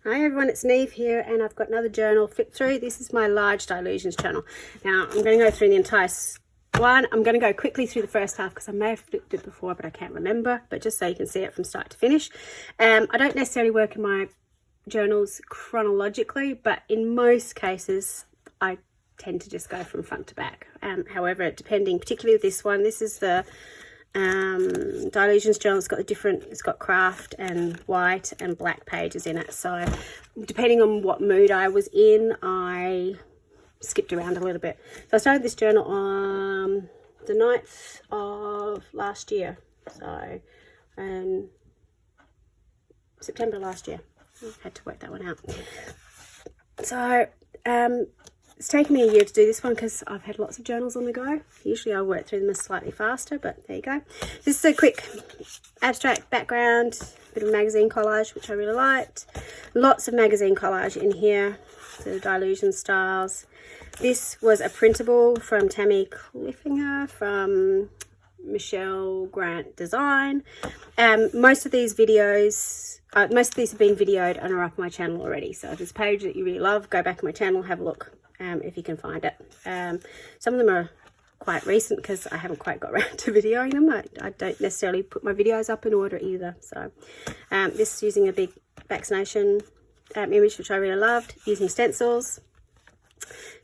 Hi everyone, it's Niamh here, and I've got another journal flip through. This is my large dylusions journal. Now I'm going to go through the entire one. I'm going to go quickly through the first half because I may have flipped it before, but I can't remember. But just so you can see it from start to finish. I don't necessarily work in my journals chronologically, but in most cases I tend to just go from front to back. However, depending, particularly with this one, this is the dylusions journal. It's got craft and white and black pages in it, so depending on what mood I was in, I skipped around a little bit. So I started this journal on the 9th of last year, so September last year. I had to work that one out. So it's taken me a year to do this one because I've had lots of journals on the go. Usually I work through them slightly faster, but there you go. This is a quick abstract background, bit of magazine collage, which I really liked. Lots of magazine collage in here, the Dylusion styles. This was a printable from Tammy Cliffinger from Michelle Grant Design. Most of these have been videoed and are up on my channel already. So if there's a page that you really love, go back to my channel, have a look. If you can find it. Some of them are quite recent because I haven't quite got around to videoing them. I don't necessarily put my videos up in order either. So this is using a big vaccination image, which I really loved, using stencils,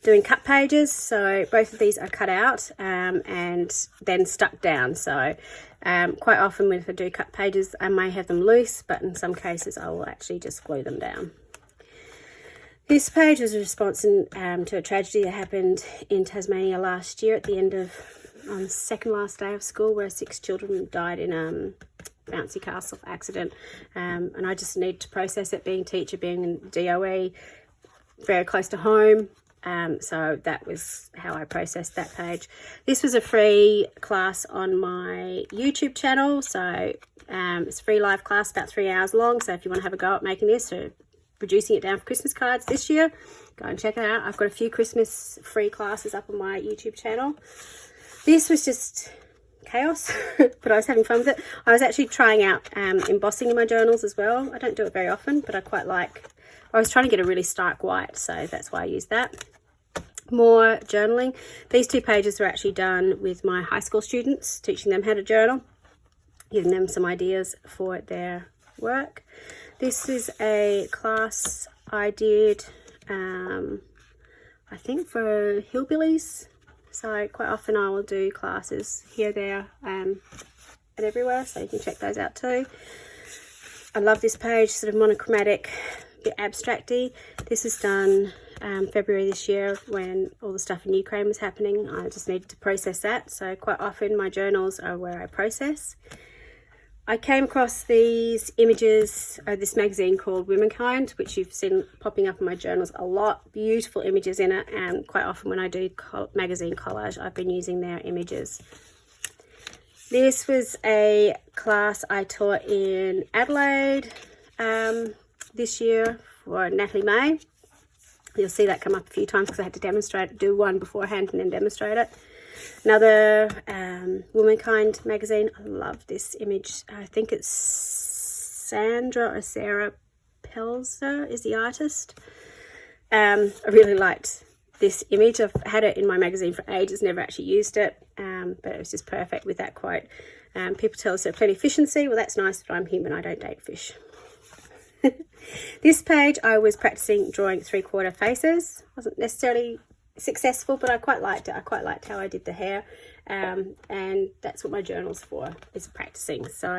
doing cut pages. So both of these are cut out and then stuck down. So quite often if I do cut pages, I may have them loose, but in some cases I will actually just glue them down. This page was a response to a tragedy that happened in Tasmania last year at the end of, on the second last day of school, where 6 children died in a bouncy castle accident. And I just need to process it, being a teacher, being in DOE, very close to home. So that was how I processed that page. This was a free class on my YouTube channel. So it's a free live class, about 3 hours long. So if you want to have a go at making this or reducing it down for Christmas cards this year, go and check it out. I've got a few Christmas free classes up on my YouTube channel. This was just chaos, but I was having fun with it. I was actually trying out embossing in my journals as well. I don't do it very often, but I was trying to get a really stark white, so that's why I used that. More journaling. These 2 pages were actually done with my high school students, teaching them how to journal, giving them some ideas for their work. This is a class I did, I think for hillbillies. So quite often I will do classes here, there, and everywhere. So you can check those out too. I love this page, sort of monochromatic, a bit abstracty. This is done February this year when all the stuff in Ukraine was happening. I just needed to process that. So quite often my journals are where I process. I came across these images of this magazine called Womankind, which you've seen popping up in my journals a lot. Beautiful images in it, and quite often when I do magazine collage, I've been using their images. This was a class I taught in Adelaide this year for Natalie May. You'll see that come up a few times because I had to do one beforehand and then demonstrate it. Another Womankind magazine. I love this image. I think it's Sandra or Sarah Pelzer is the artist. I really liked this image. I've had it in my magazine for ages, never actually used it, but it was just perfect with that quote. People tell us there's plenty of fish in the sea. Well, that's nice, but I'm human. I don't date fish. This page I was practicing drawing 3/4 faces. Wasn't necessarily successful, but I quite liked it. I quite liked how I did the hair, and that's what my journal's for, is practicing. So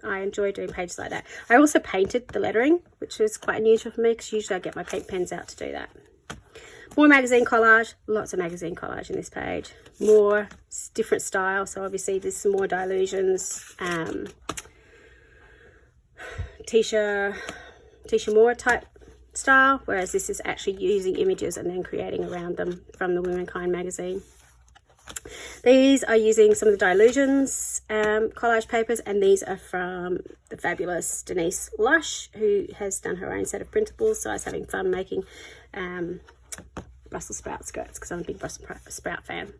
I enjoy doing pages like that. I also painted the lettering, which was quite unusual for me because usually I get my paint pens out to do that. More magazine collage, lots of magazine collage in this page. More different style, so obviously there's some more Dylusions, Tisha Moore type style, whereas this is actually using images and then creating around them from the Womankind magazine. These are using some of the Dylusions collage papers, and these are from the fabulous Denise Lush, who has done her own set of printables. So I was having fun making Brussels sprout skirts because I'm a big Brussels sprout fan.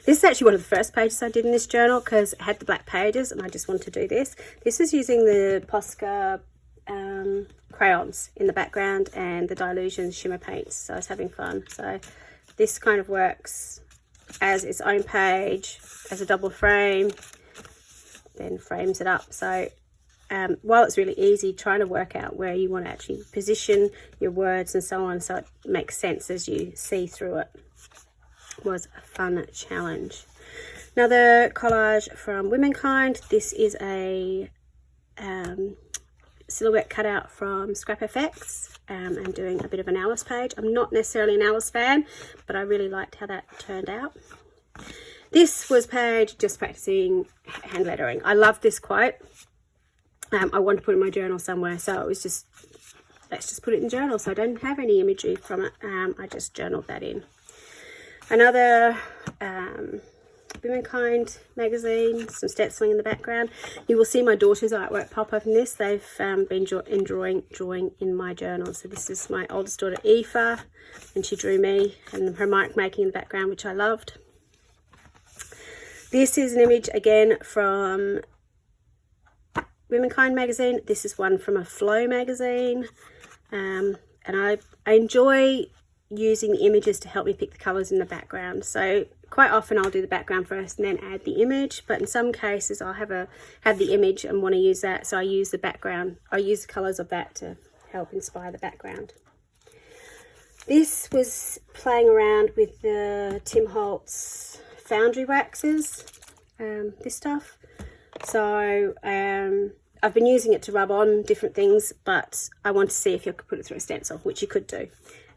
This is actually one of the first pages I did in this journal because it had the black pages and I just wanted to do this. This is using the Posca crayons in the background and the Dylusions shimmer paints, so I was having fun. So this kind of works as its own page, as a double frame, then frames it up. So while it's really easy, trying to work out where you want to actually position your words and so on, so it makes sense as you see through it, was a fun challenge. Another collage from Womankind. This is a silhouette cutout from Scrap FX. I'm doing a bit of an Alice page. I'm not necessarily an Alice fan, but I really liked how that turned out. This was page just practicing hand lettering. I love this quote. I wanted to put it in my journal somewhere, so it was just, let's just put it in the journal. So I don't have any imagery from it. I just journaled that in. Another Womankind magazine, some stenciling in the background. You will see my daughter's artwork pop up in this. They've been drawing in my journal. So this is my oldest daughter Aoife, and she drew me and her mark making in the background, which I loved. This is an image again from Womankind magazine. This is one from a Flow magazine, and I enjoy using the images to help me pick the colours in the background. So quite often I'll do the background first and then add the image, but in some cases I'll have the image and want to use that, so I use the background. I use the colours of that to help inspire the background. This was playing around with the Tim Holtz foundry waxes, this stuff. So I've been using it to rub on different things, but I want to see if you could put it through a stencil, which you could do,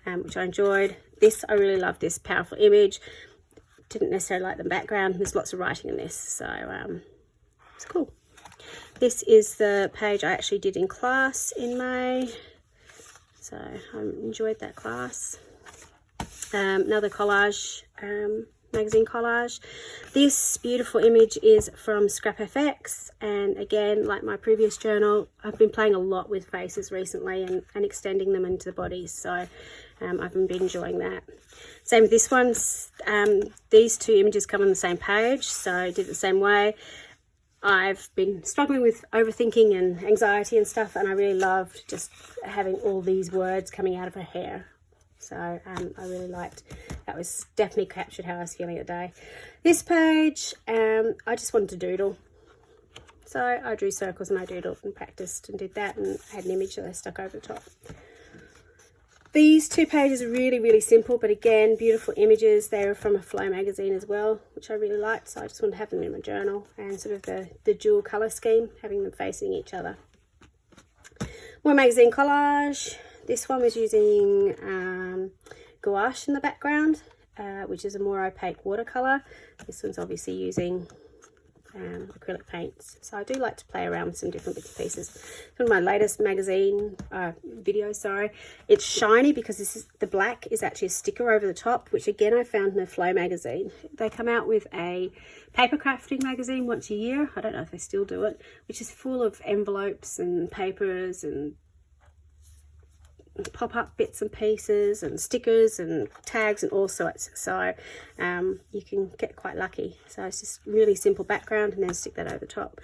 which I enjoyed. This, I really love this powerful image. Didn't necessarily like the background. There's lots of writing in this, so it's cool. This is the page I actually did in class in May, so I enjoyed that class. Another collage, magazine collage. This beautiful image is from Scrap FX, and again, like my previous journal, I've been playing a lot with faces recently and extending them into the bodies, so I've been enjoying that. Same with this one. These two images come on the same page, so I did it the same way. I've been struggling with overthinking and anxiety and stuff, and I really loved just having all these words coming out of her hair. So I really liked, that was definitely captured how I was feeling that day. This page, I just wanted to doodle. So I drew circles and I doodled and practiced and did that, and had an image that I stuck over the top. These two pages are really, really simple, but again, beautiful images. They were from a Flow magazine as well, which I really liked, so I just wanted to have them in my journal, and sort of the dual colour scheme, having them facing each other. More magazine collage. This one was using gouache in the background, which is a more opaque watercolour. This one's obviously using acrylic paints. So I do like to play around with some different bits and pieces. One of my latest magazine videos, sorry. It's shiny because this is, the black is actually a sticker over the top, which again I found in a Flow magazine. They come out with a paper crafting magazine once a year. I don't know if they still do it, which is full of envelopes and papers and pop-up bits and pieces and stickers and tags and all sorts, so you can get quite lucky. So it's just really simple background and then stick that over the top.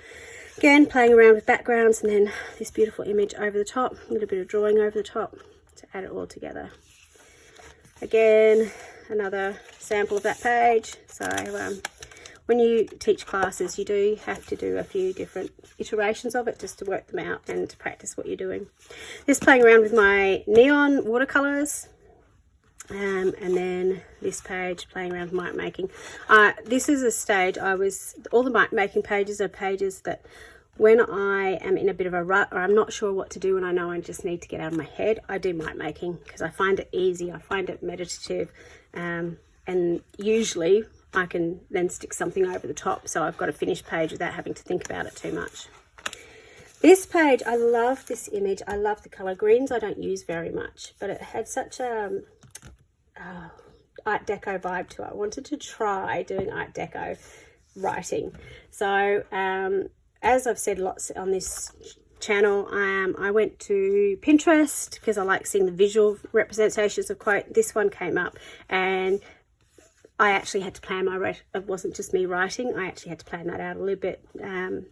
Again, playing around with backgrounds, and then this beautiful image over the top, a little bit of drawing over the top to add it all together. Again, another sample of that page. So when you teach classes, you do have to do a few different iterations of it just to work them out and to practice what you're doing. This playing around with my neon watercolours, and then this page playing around with mark making. This is a stage all the mark making pages are pages that when I am in a bit of a rut or I'm not sure what to do and I know I just need to get out of my head, I do mark making because I find it easy, I find it meditative, and usually I can then stick something over the top, so I've got a finished page without having to think about it too much. This page, I love this image. I love the colour greens. I don't use very much, but it had such a Art Deco vibe to it. I wanted to try doing Art Deco writing. So as I've said lots on this channel, I went to Pinterest because I like seeing the visual representations of quote. This one came up, and I actually had to plan it wasn't just me writing, I actually had to plan that out a little bit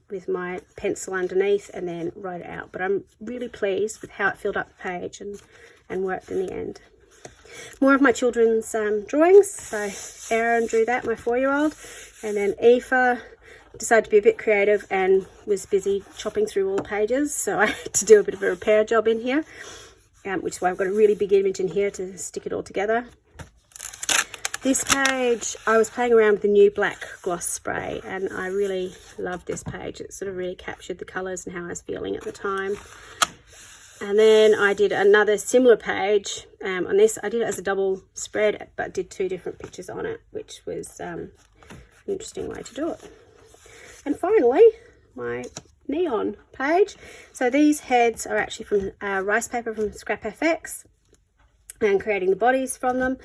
with my pencil underneath and then wrote it out. But I'm really pleased with how it filled up the page and worked in the end. More of my children's drawings. So Aaron drew that, my 4-year-old, and then Aoife decided to be a bit creative and was busy chopping through all the pages, so I had to do a bit of a repair job in here, which is why I've got a really big image in here to stick it all together. This page, I was playing around with the new black gloss spray, and I really loved this page. It sort of really captured the colours and how I was feeling at the time. And then I did another similar page on this. I did it as a double spread, but did 2 different pictures on it, which was an interesting way to do it. And finally, my neon page. So these heads are actually from rice paper from Scrap FX, and creating the bodies from them.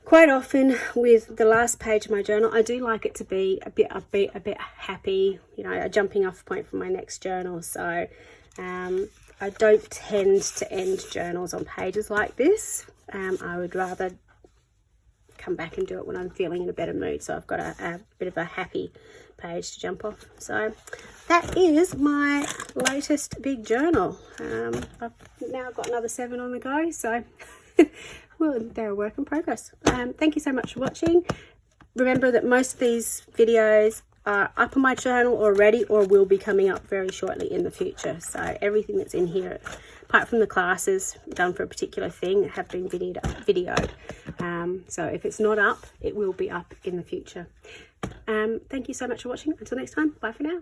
Quite often with the last page of my journal, I do like it to be a bit upbeat, a bit happy, you know, a jumping off point for my next journal. So I don't tend to end journals on pages like this. I would rather come back and do it when I'm feeling in a better mood. So I've got a bit of a happy page to jump off. So that is my latest big journal. I've now got another 7 on the go. So well, they're a work in progress. Thank you so much for watching. Remember that most of these videos are up on my channel already or will be coming up very shortly in the future. So everything that's in here, apart from the classes done for a particular thing, have been videoed. So if it's not up, it will be up in the future. Thank you so much for watching. Until next time, bye for now.